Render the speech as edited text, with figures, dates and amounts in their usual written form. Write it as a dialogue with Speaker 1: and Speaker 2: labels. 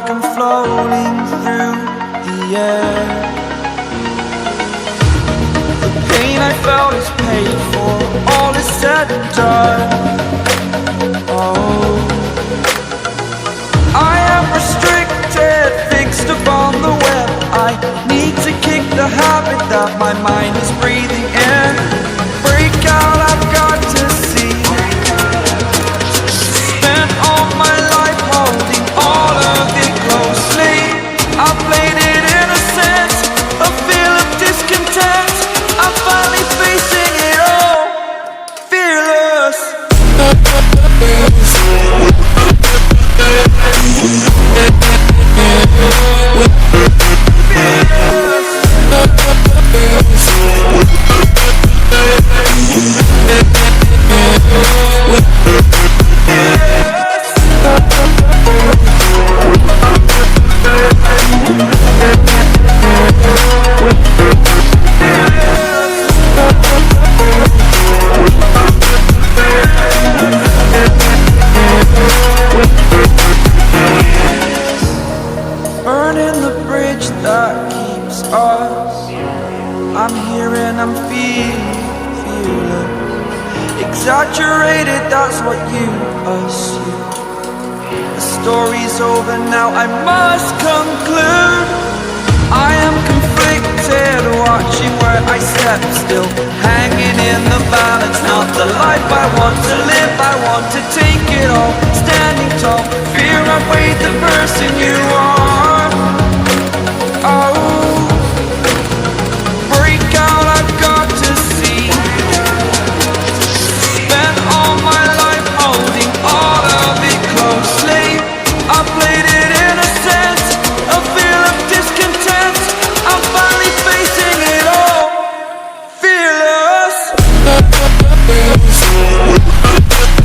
Speaker 1: like I'm floating through the air. The pain I felt is paid for, all is said and done. Oh, I am restricted, fixed upon the web. I need to kick the habit that my mind is breathing in. Break out, I've got to see. Spent all my life holding all of it closely. I played it innocent, a feel of discontent. I'm finally facing it all, fearless. Burning the bridge that keeps us. I'm here and I'm feeling exaggerated, that's what you assume. The story's over now, I must conclude. I am conflicted, watching where I step, still hanging in the balance. Not the life I want to live, I want to take it all. Standing tall, fear I've weighed the person you are.